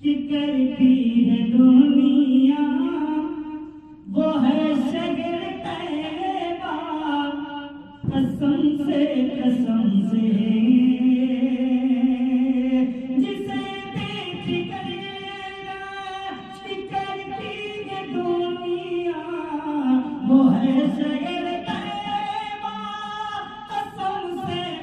कि करती है दुनिया वो है शगर तैबा कसम से जिसे देख कर कि करती है दुनिया वो है शगर तैबा कसम से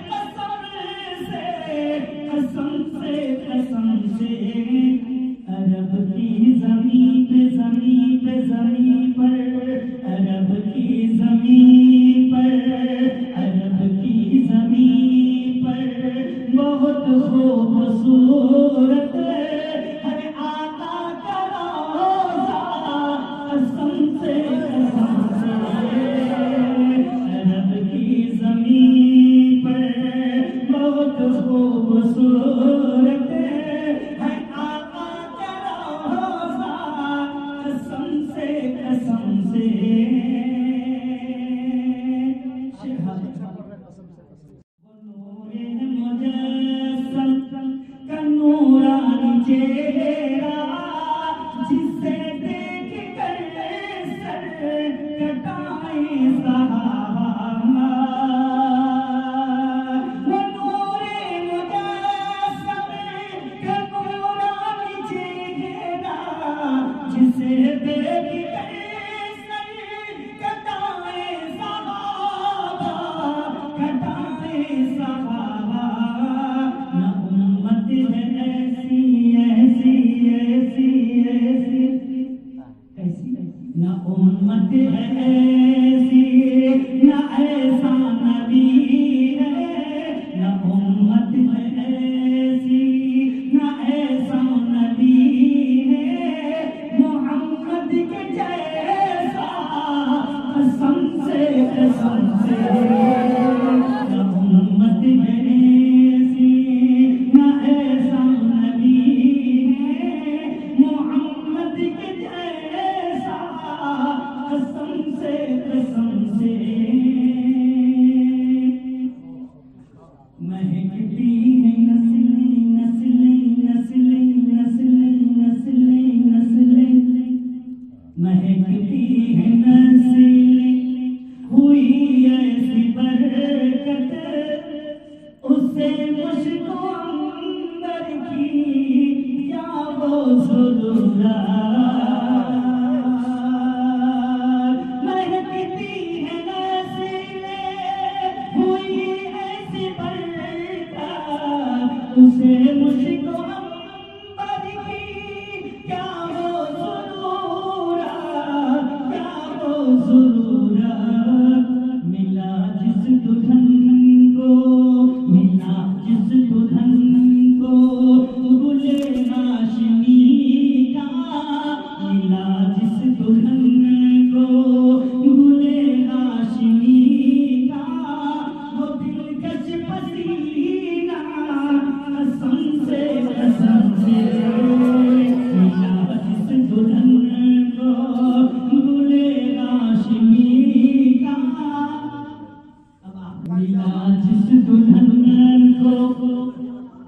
अरब की ज़मीं पर अरब की ज़मीं पर बहुत खूबसूरत है आका का रोज़ा कसम से अरब की ज़मीं पर बहुत खूबसूरत है आका का रोज़ा कसम से मुजस्सम का नूरानी चेहरा जिसे देख कर सर कटाए सहाबा वो नूरे मुजस्सम का नूरानी चेहरा जिसे देख कर सर कटाए सहाबा न उम्मत है ऐसी न उम्मत है ऐसी न ऐसा नबी है न उम्मत है ऐसी न ऐसा नबी है मोहम्मद के जैसा कसम से न उम्मत है ऐसी न ऐसा नबी है मोहम्मद के जैसा कसम से महकती है महकती है नस्लें हुई ऐसी बरकत उससे मुश्को अंबर की या वो सुरूरा महकती है नस्लें हुई ऐसी बरकत उससे मुश्को अंबर की क्या वो मिला जिस दुल्हन को गुले हाशमी का मिला जिस दुल्हन को गुले हाशमी का वो दिलकश पसीना कसम से मिला जिस दुल्हन को गुले हाशमी का मिला जिस दुल्हन को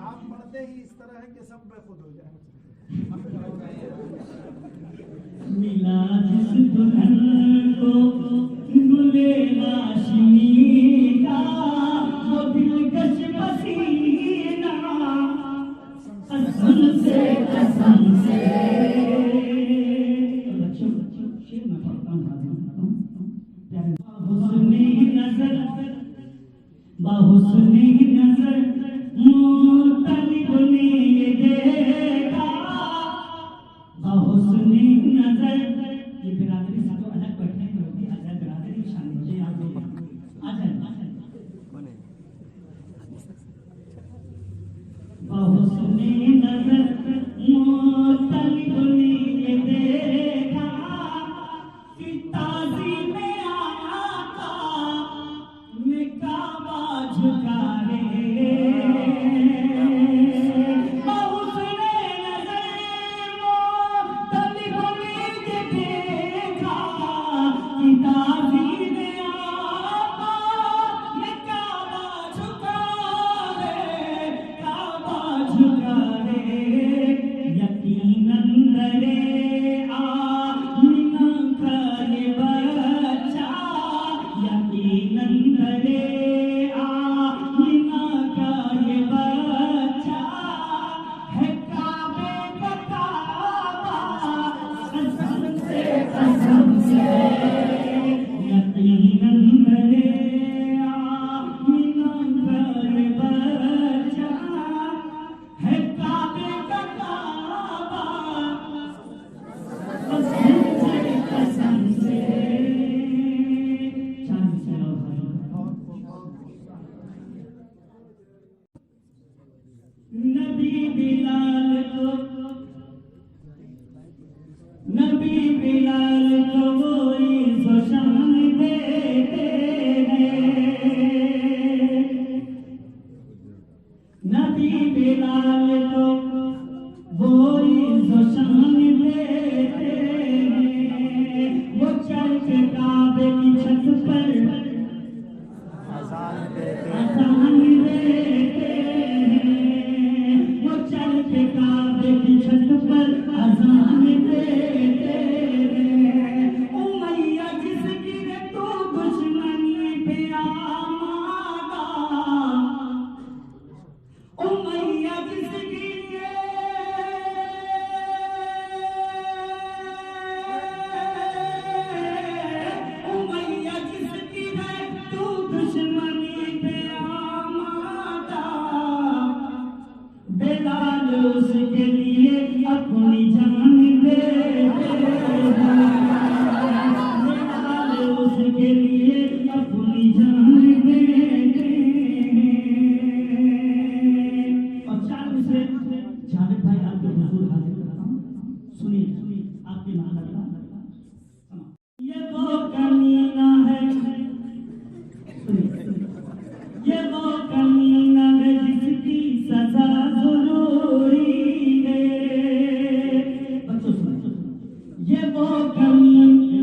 आप पढ़ते ही इस तरह है कि सब बेखुद हो जाए मिला जिस दुल्हन को गुले हाशमी का वो दिलकश पसीना कसम से बच्चों शेर में पढ़ता हूँ बाहुस्ने नजर मुतलिब ने ये देखा बाहुस्ने नजर ये बिरादरी सालों अलग बैठने की होती है अलग बिरादरी की शान मुझे याद नहीं बाहुस्ने नजर मुतलिब ने ये देखा कि ताज़ी में आका में काबा झुका रे बाहुस्ने नजर मुतलिब ने ये देखा कि ताज़ी में आका में काबा झुका रे काबा नबी बिलाल को वही शान देते हैं। नबी बिलाल को वही शान देते हैं। वो चल के काबे की छत पर आसान देते आसान देते हैं। वो चल के काबे की छत पर आसान देते हैं। उमैया जिसकी रे तू दुश्मनी पे आमादा, उमैया जिसकी रे उमैया जिसकी रे तू दुश्मनी पे आमादा, बिलाल उसके लिए अपनी जान दे बिलाल उसके लिए अपनी जान दे। और चार दूसरे जावेद भाई आपके हुजूर हाजिर करता हूँ। सुनिए आपके माता का ये वो कमीना है, ये वो कमीना है जिसकी सजा जरूरी है। बच्चों सुनो, ये वो कमीना,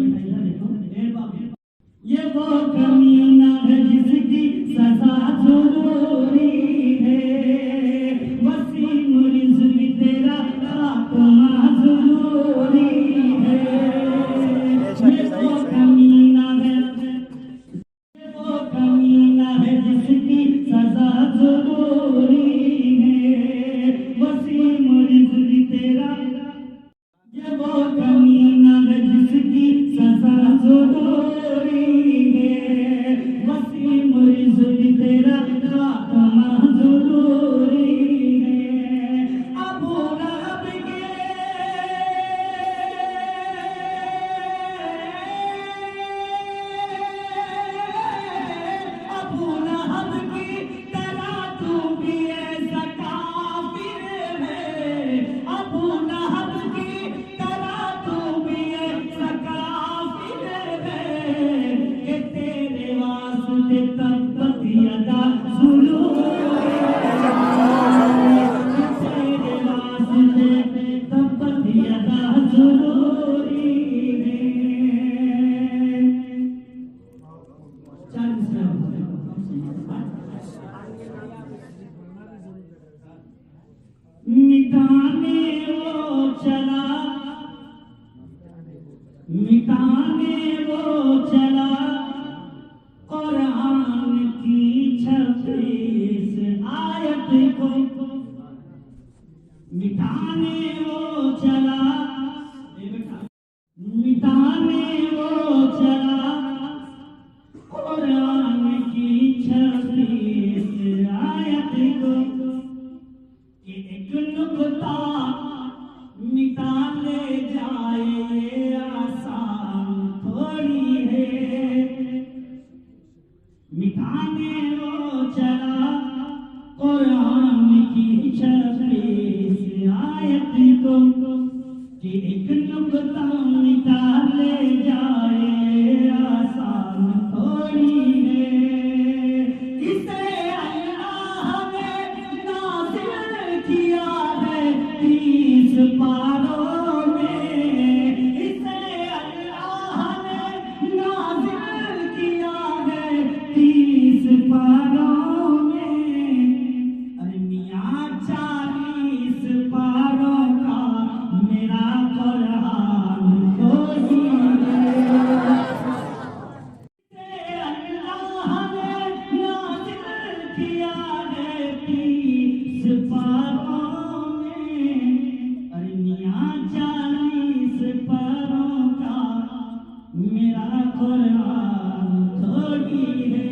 ये वो कमीना है जिसकी सजा जरूरी है। वसीम रिज़्क़ तेरा खात्मा जरूरी है। ये वो कमीना है, वो कमीना है जिसकी सजा जरूरी है। वसीम रिज़्क़ तेरा, ये वो कमीना है जिसकी सजा जरूरी है। वसीम रिज़्क़ तेरा खात्मा जरूरी है। अबू लहब के अबू लहब की तरह तू भी ऐसा काफिर है। अबू लहब की तरह तू भी ऐसा काफिर है कि तेरे वास्ते तब्बत यदा जुलूम, तेरे वास्ते तब्बत यदा जरूरी है। चार मिटाने वो चला, मिटाने वो चला कुरान की 26 आयत को। मिटाने वो चला, मिटाने वो चला कुरान की 26 आयत को। कि एक नुक्ता मिटा ले जाए ये आसान थोड़ी है। मिटाने वो चला कुरान की 26 आयत को। कि एक नुक्ता मिटा ले जाए आसान थोड़ी है। इसे अल्लाह ने नाज़िल किया है 30 पारों में। इसे अल्लाह ने नाज़िल किया है 30 पारों में। अरे मियाँ 40 पारों का मेरा कुरान कोई है। अल्लाह ने नाज़िल किया है 30 पारों में। अरे मियाँ 40 पारों का मेरा कुरान थोड़ी है।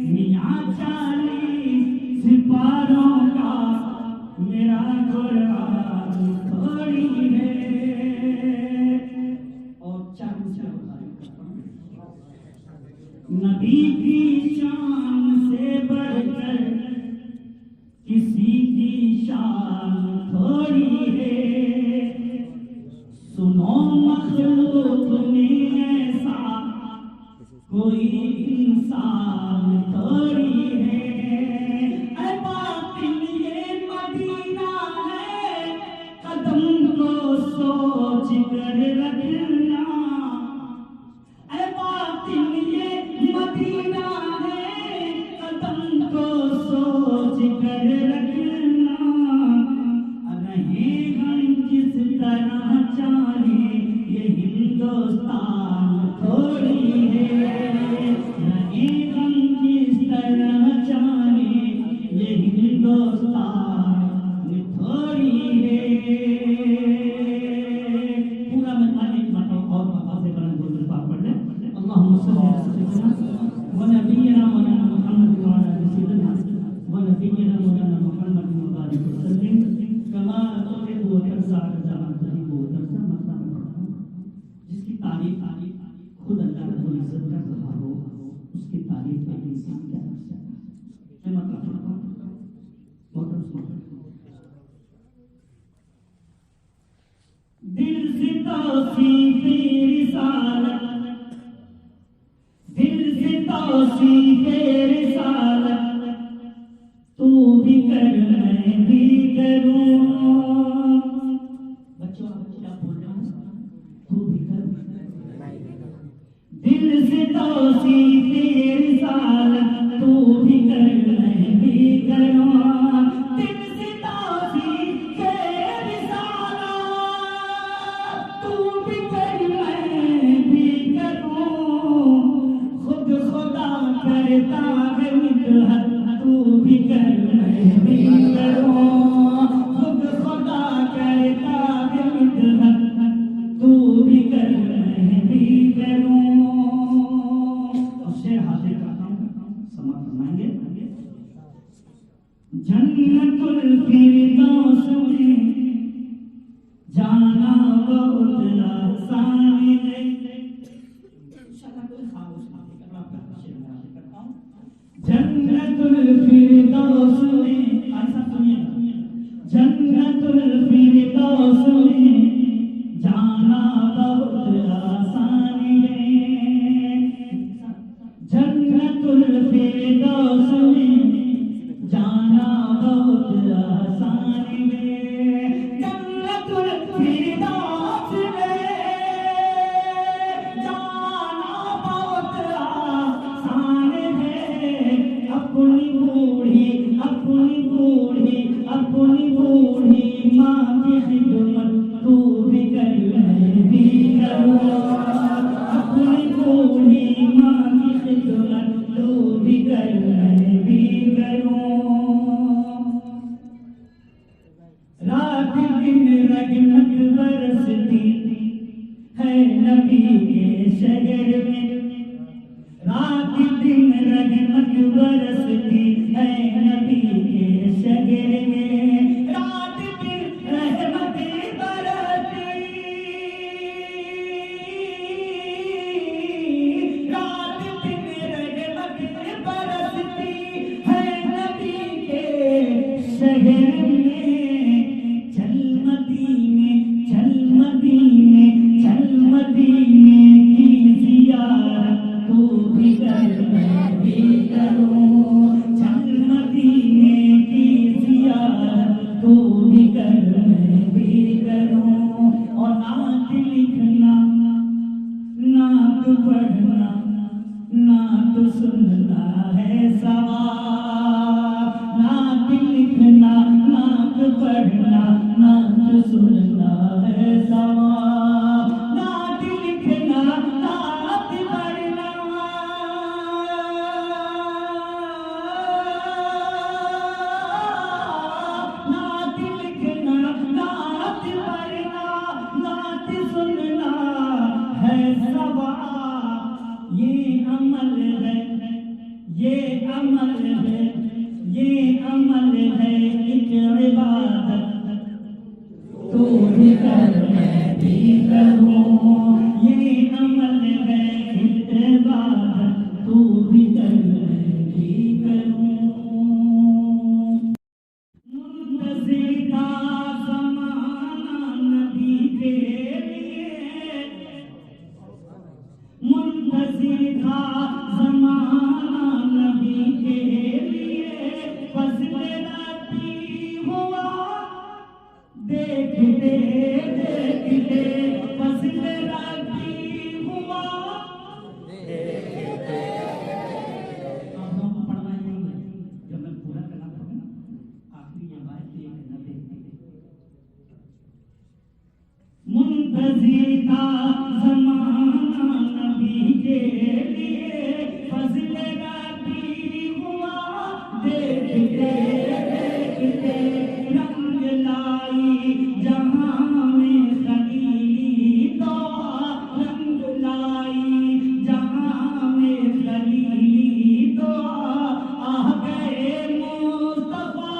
मियाँ 40 पारों का मेरा कुरान थोड़ी है। और चार नबी की शान से बढ़कर किसी थोड़ी है। सुनो मखलूक में ऐसा कोई इंसान थोड़ी है। ऐ बातिल ये मदीना है, कदम को सोच कर रखना। ऐ बातिल ये मदीना है, कदम को सोच कर रखना। रहे हम जिस तरह चाहे, ये हिंदुस्तान थोड़ी है। रहे हम जिस तरह चाहे, ये हिंदुस्तान थोड़ी है। पूरा मेहमान एक मतलब और बाबा से बना दो पाक पढ़ ले। अल्लाहुम्मा सल्ली अला सय्यिदिना व नबिय्यिना मौलाना मुहम्मद व अला आलि सय्यिदिना व नबिय्यिना मौलाना मुहम्मद व बारिक वसल्लिम कमा तुहिब्बु व तर्ज़ा कमा तुहिब्बु व तर्ज़ा। मतलब जिसकी तारीफ खुद अल्लाह रब्बुल इज्जत कर रहा हो, उसकी तारीफ एक इंसान क्या कर सकता है। मैं मतलब पढ़ता हूं, बहुत सुनो। दिल से तौसीफ़े रिसालत, दिल से तौसीफ़े रिसालत, तू भी कर मैं भी करूं। बच्चों आप क्या बोल रहे हो? तू भी कर। दिल से तौसीफ़े रिसालत, तू भी कर मैं भी करूं। दिल से तौसीफ़े रिसालत, तू भी कर मैं भी करूं। खुद खुदा करता है मिदहत, तू भी कर मैं भी करूं। खुद खुदा करता है मिदहत, तू भी कर मैं भी करूं। शेर हासिल करता हूं, समाप्त फरमाएंगे। जन्नतुल फिरदौस में जाना बहुत आसान है। इंशाअल्लाह कोई खामोश ना रहेगा, मैं आपका शेर हासिल करता हूं। जन्नतुल फिरदौस में, ऐसा सुनिए, जन्नतुल फिरदौस में जाना बहुत आसान है। जन्नतुल फिरदौस में जाना बहुत आसान है। जन्नतुल फिरदौस में जाना बहुत आसान है। अपनी बूढ़ी माँ की खिदमत तू भी कर मैं भी करूं। अपनी बूढ़ी माँ की खिदमत तू भी कर मैं भी करूं। रात दिन रहमत बरसती है नबी के शहर में। रात दिन रहमत बरसती है नबी के शहर में। रात दिन रहमत बरसती, रात दिन रहमत बरसती है नबी के शहर में। चल मदीने चल मदीने चल मदीने की ज़ियारत तू भी कर मैं भी करूं। चल मदीने की ज़ियारत तू भी कर मैं भी करूं। और नात लिखना नात पढ़ना नात सुनना है सवाब। नात लिखना नात पढ़ना नात सुनना है सवाब। नात लिखना नात पढ़ना, नात लिखना नात पढ़ना नात सुनना है सवाब। ये अमल है, ये अमल है, ये अमल है एक इबादत, तू भी कर मैं भी करूं। ये अमल है एक इबादत, तू भी कर मैं भी करूं। मुंतज़िर का ज़माना देखते फजल रबी हुआ। आप लोगों को पढ़ना ही नहीं है, जब मैं पूरा कलाम पढ़ूंगा आखिरी ये बात ये कहना देखते मुंतज़िर का ज़माना नबी के लिए फज़ल रबी हुआ। देखते देखते रंग लाई जहां में खलीली तो रंग लाई जहां में खलीली तो आ गए मुस्तफा।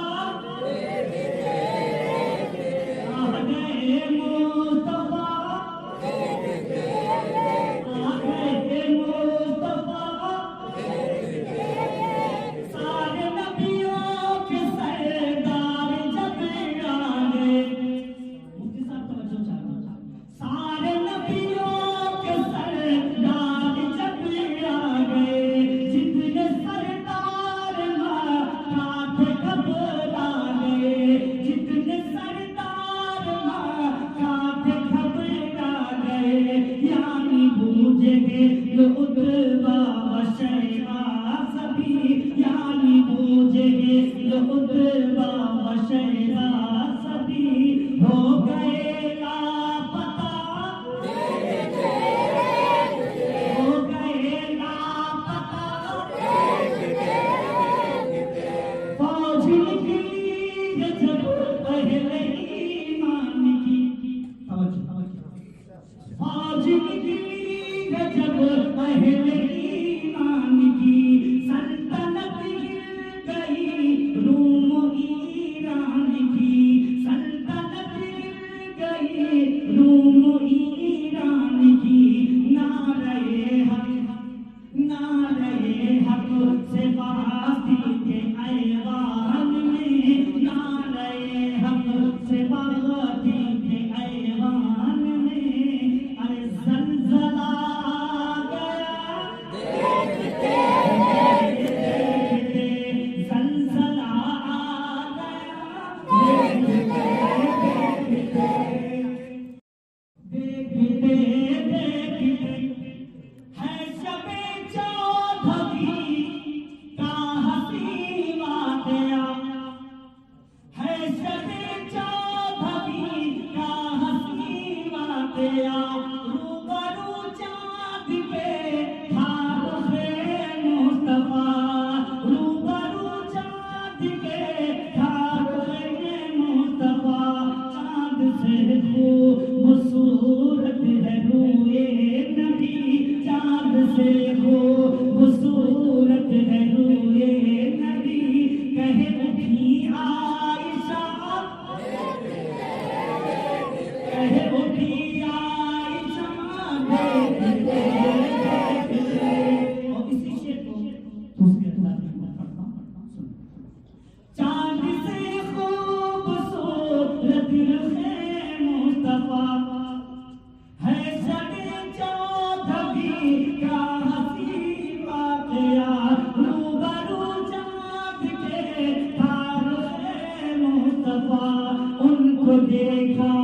उनको देखा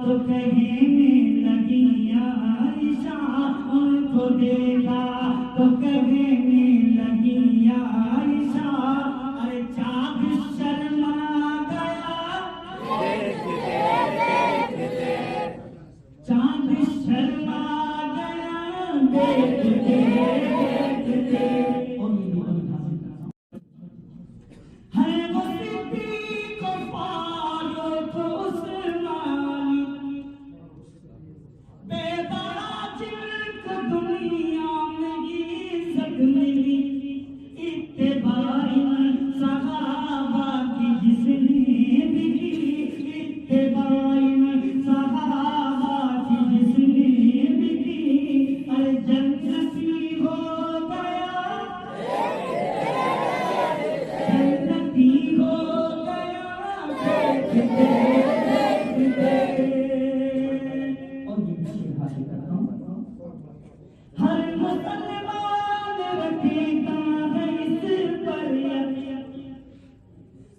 तो कहने लगी आयशा, उनको देखा तो कहने लगी आयशा, अरे चाँद शर्मा गया, चाँद शर्मा गया देखते देखते। है वो सिद्दीक़ फारूक उस्मानी, बेदारा जिनको दुनिया में इज्जत मिली, इत्तेबाई सहाबा की जिसने भी की, इत्तेबाई सहाबा की जिसने भी की, अरे जन्नती हो गया, जन्नती हो गया देखते देखते। और ये शेर हासिल करता हूँ, हर मुसलमान रखता है इस पर यकीन,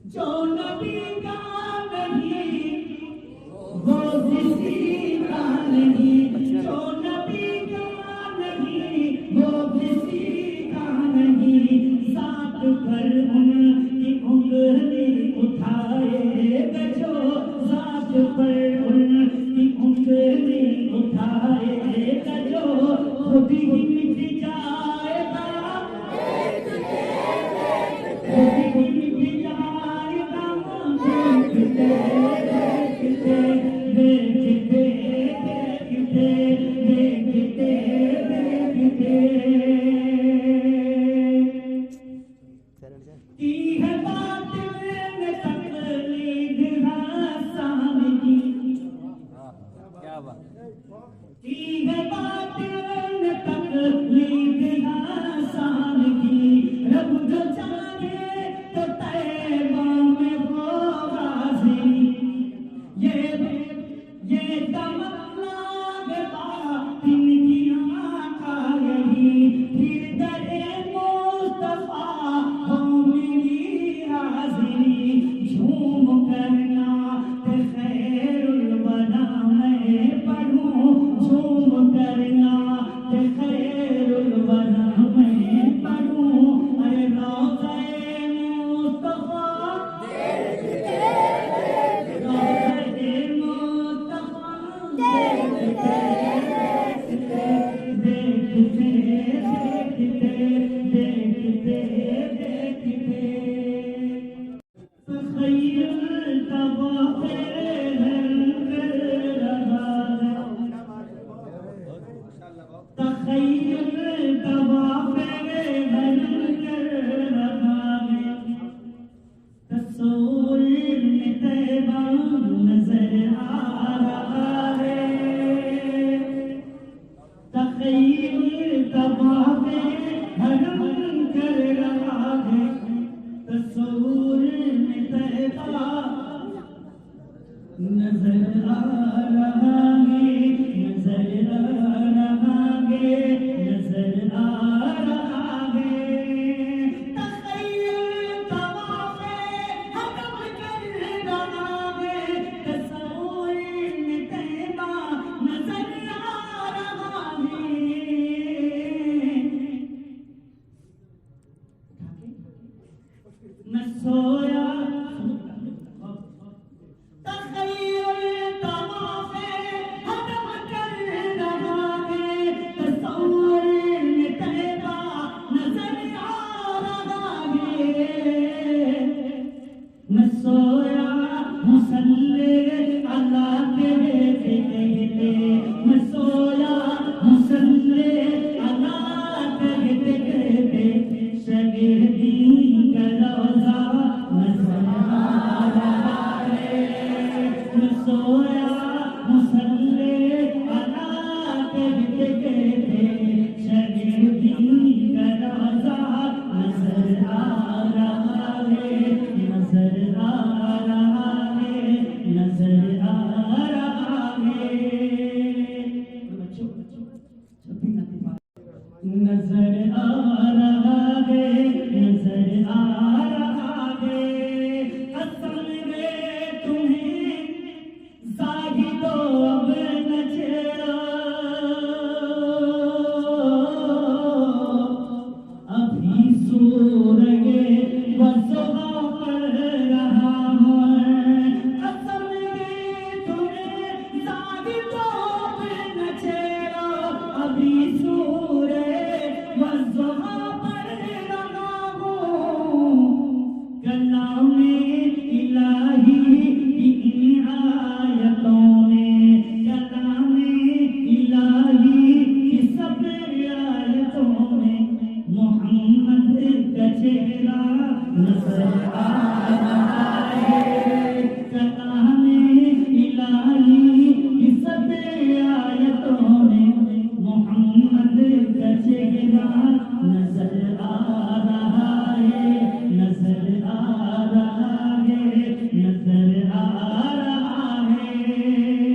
जो नबी का नहीं वो किसी का नहीं जो नबी का नहीं, वो किसी का नहीं, साथ पर उनकी उंगली उठाएगा जो, साथ पर उनकी उंगली उठाएगा जो, खुद ही मिट जाएगा, खुद ही मिट जाएगा, देखते देखते देखते देखते देखते देखते की है बात में तकलीफ हसान की, क्या बात की है बात में तकलीफ हसान की, रब जो चाहे तो तैबा में हो राज़ी, ये तमन्ना के बातिन की आका यही, फिर दरे मुस्तफा हो मेरी हाज़िरी, झूम करना ते खैरुल वरा मैं पढ़ूं, झूम करना ते खैरुल वरा मैं पढ़ूं, अरे रोज़े मुस्तफा नजर आ रहा है, नजर आ रहा है, नजर आ रहा है, तख़य्युल तवाफ़े हकम कर रहा है, तस्वूर में तैबा नजर आ रहा है, मैं सोया मैं सोया मुसल्ले अल्लाह तेरे कहते, मैं सोया मुसल्ले अल्लाह तेरे कहते, शगीर्दी का रोज़ा नज़र आ रहा है, मैं सोया मुसल्ले अल्लाह तेरे कहते, शगीर्दी का रोज़ा नज़र आ रहा है, नजर आ रहा है, नजर आ रहा है, नजर आ रहा है, नजर आ रहा है, असल में तुम्हें ज़ाहिदो अब न छेड़ो, अभी सूरगे वज़ुहा पर रहा हूँ, असल में तुम्हें ज़ाहिदो अब न छेड़ो, अभी सूरगे वज़ुहा पर रहा हूँ, कलामे इलाही की इन आयतों में, कलामे इलाही की सब आयतों में, मोहम्मद का चेहरा नजर आ रहा है, कलामे इलाही की सब आयतों में, मोहम्मद का चेहरा नजर आ रहा है, नजर आ रहा है, नजर आ रहा है।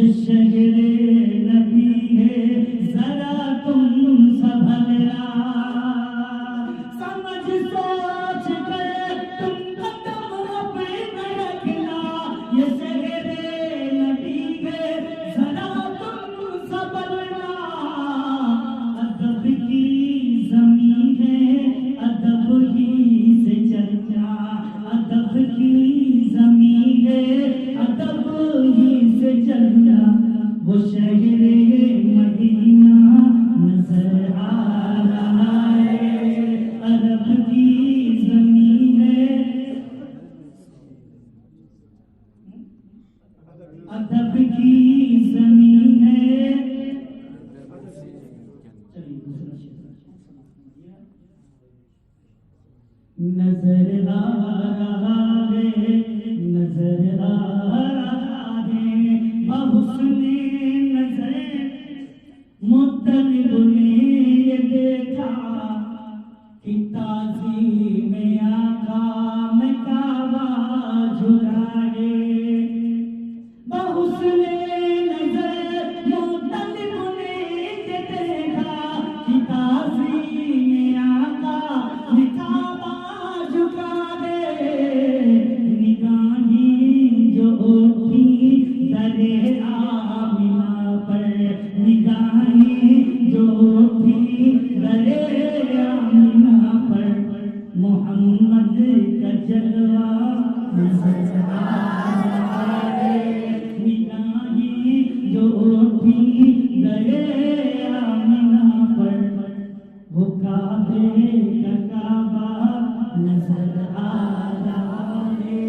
शहरे नबी है जरा तुम संभलना, समझ सोच कर तुम कदम अपने रखना। ये शहरे नबी है जरा तुम संभलना, अदब की जमीन है अदब ही से चलना, अदब की जमीन है अदब ही से चलना। वो शहरे मदीना नजर आ रहा है, अरब की जमीन है अदब की जमीन है। चलिए दूसरा शेर। नजर आ रहा है नजर आ रहा है बहुस्ने नजर मुत्तलिब ने ये देखा कि ताज़ीम आका में काबा झुकाए। बहुस्ने नजर मुत्तलिब ने ये देखा कि ताज़ीम आका में काबा झुकाए। निगाहें जो उठी दरे आमिना पर, निगाहें जो उठी दरे आमिना पर, मोहम्मद का जलवा नजर आ रहा है। निगाहें जो उठी दरे आमिना पर, वो काबे का काबा नजर आ रहा है।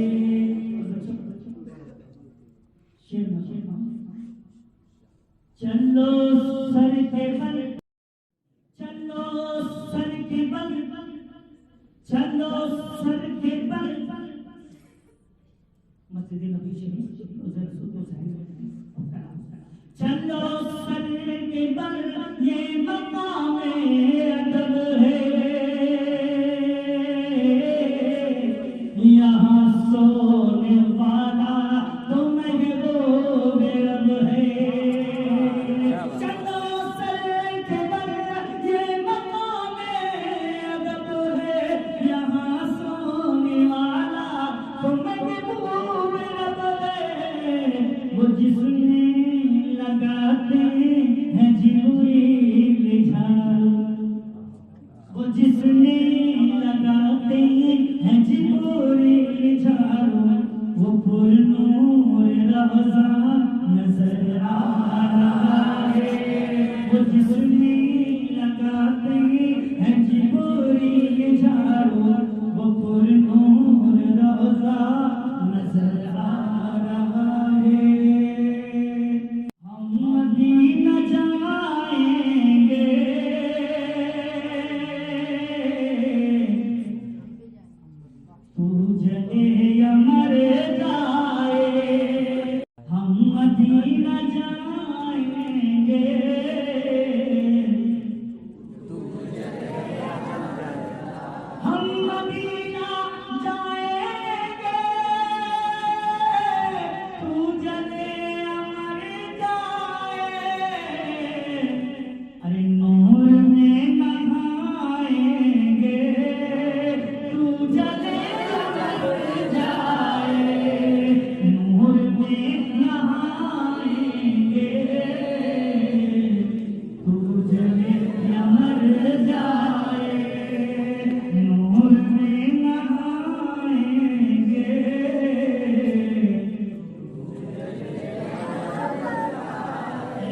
चलो सर के बल, चलो सर के बल, चलो सर के बल। मस्जिद नबी शरीफ उधर सुतो चलो सर के बल, ये मकाम अदब है। यहाँ सोने वाला तो महबूब रब है। चलो सर के बल, ये मकाम अदब है। यहाँ सोने वाला तो महबूब रब है। वो जिसने लगाते हैं जिब्रील झाड़ू, वो जिसने लगाते हैं जिब्रील झाड़ू, वो पुरनूर रौज़ा नजर आ रहा है। वो जिसने लगाते हैं जिब्रील झाड़ू, वो पुरनूर रौज़ा नजर आ रहा है। हम मदीना जाएंगे, तू जले या मर जाए। हम मदीना जाएंगे, हम मदीना जाएंगे, तू जले या मर जाए। अरे नूर में नहाएंगे, तू जले या मर जाए। नूर में नहाएंगे, तू जले या मर जाए। नूर में नहाएंगे,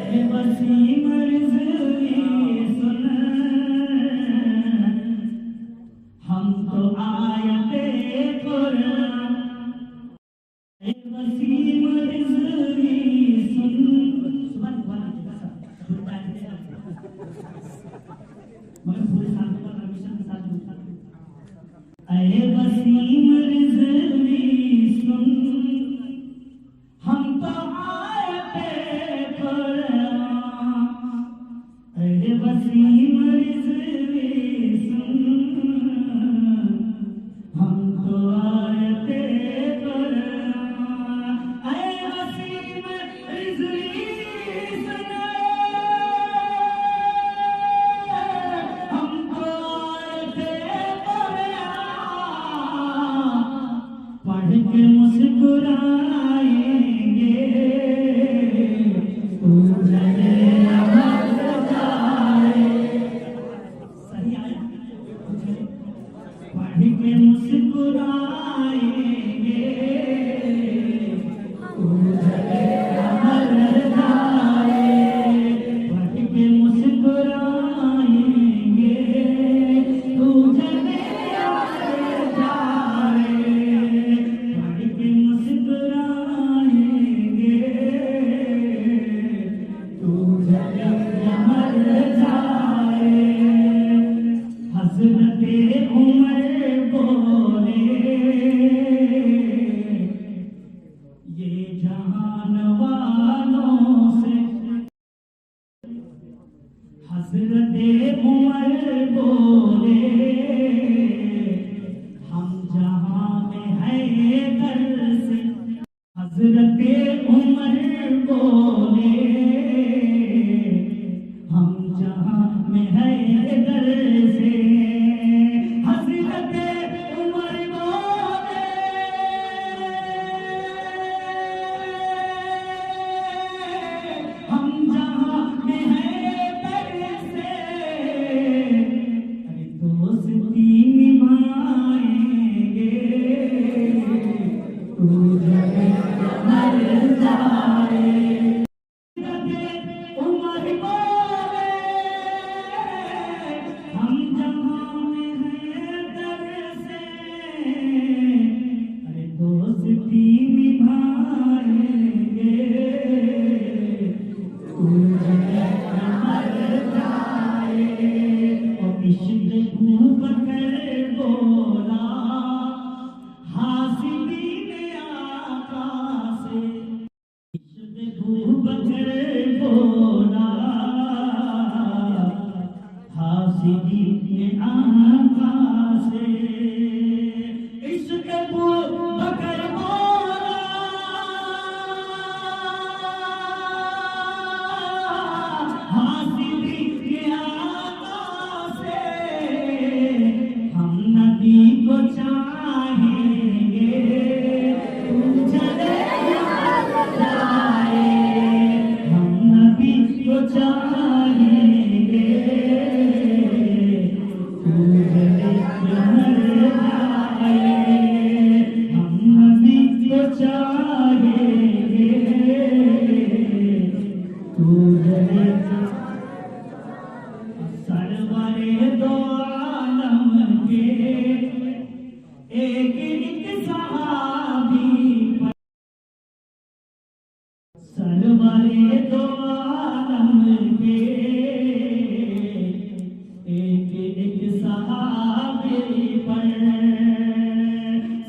ए वसीम रिज़वी सुन, हम तो आयते कुरान। ए वसीम रिज़वी सुन, मगर पूरे साल का परमिशन के साथ दूसरा। ए वसीम रिज़वी सुन, हम तो आयते कुरान। ए वसीम रिज़वी सुन, हम तो आयते कुरान। ए वसीम रिज़वी मुस्कुराएंगे तू जले अमर जाए। सही आया? पढ़ के मुस्कुराएंगे तू जले अमर जाए। पढ़ के मुस्कुराएंगे तू जले अमर जाए। पढ़ के मुस्कुराएंगे तू जले अमर जाए। हज़रते उमर बोले ये जहान वालों से। हज़रते उमर बोले हम जहां में है दर से। हज़रते उमर बोले हम जहां में है दर से। हज़रते उमर बोले हम जहां में है दर से। अरे दोस्ती निभाएंगे तू जले मर जाए। उमर बोले हम जहां में हैं दर से। अरे दोस्ती निभाएंगे तू जले मर जाए। और इश्क़ खूब कर बोला हासिदी ने आका से। इश्क़ खूब कर बोला हासिदी ने आका से। इश्क़ खूब कर बोला हासिदी ने आका से। हम नबी को चाहेंगे तू जले अमर जाए। हम नबी को चाहेंगे तू जले अमर जाए। हम नबी को चाहेंगे तू जले। सरवरे दो आलम के एक एक सहाबी पर। सरवरे दो आलम के एक एक सहाबी पर।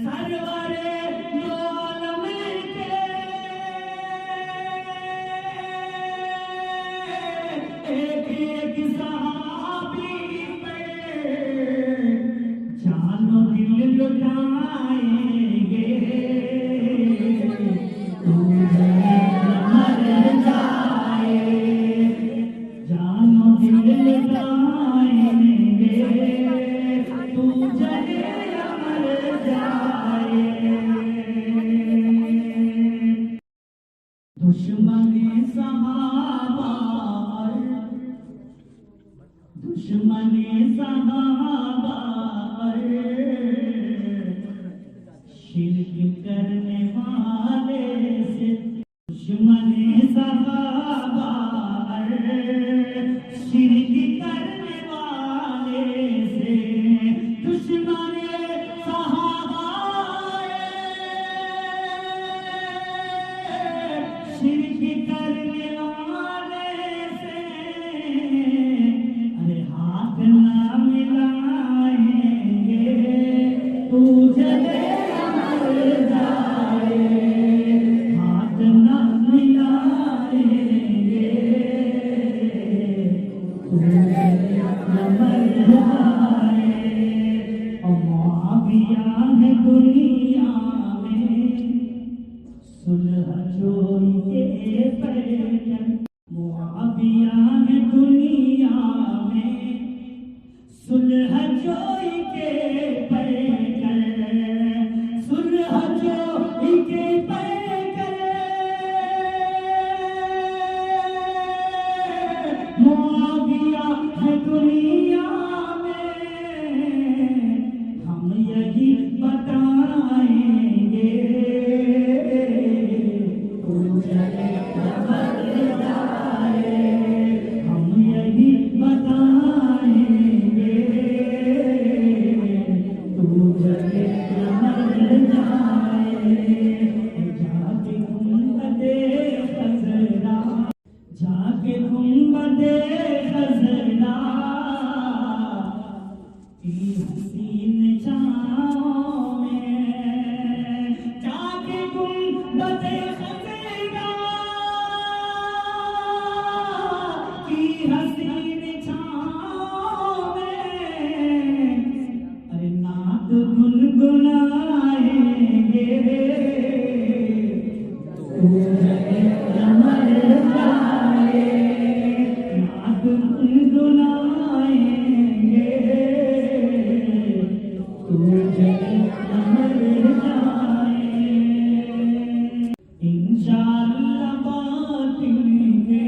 सरवरे दो आलम के एक एक सहाबी पर जानो दिल लुटाएंगे तू जले मर जाए। जानो दिल लुटाएंगे तू जले मर जाए। दुश्मने सहाबा दुश्मने सहाबा शिरक करने वाले से। दुश्मने सहाबा शिरक करने वाले से। दुश्मने सहाबा शिरक करने वाले से। अरे हाथ ना मिलाएंगे तू जले अमर जाए। हाथ ना मिलाएंगे तू जले अमर जाए। और मुआविया है दुनिया में सुलह जोई के पैकर। मुआविया है दुनिया में सुलह जोई के पैकर। सुलह जोई के की हसीन छाँव में जाके गुंबद खज़ेगा की हसीन छाँव में अरे नात गुनगुनाएंगे तू जगे अमर जाए नात गुनगुनाएंगे तू जगे अमर जाए इंशाअल्लाह बातेंगे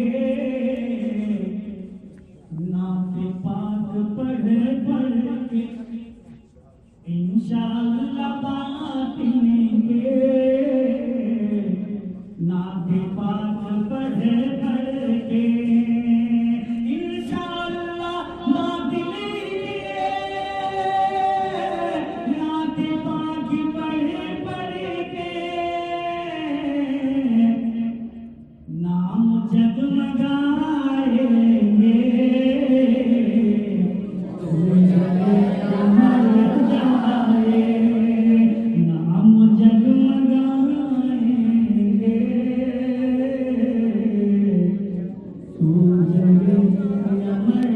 नाते पाक पढ़ पढ़ के इंशाअल्लाह बातेंगे नाते पाक पढ़ पढ़ के इंशाअल्लाह बातेंगे नाते पाक पढ़ पढ़ के नाम जगमगाएंगे तू जगे अमर जाए नाम जगमगाएंगे तू जगे अमर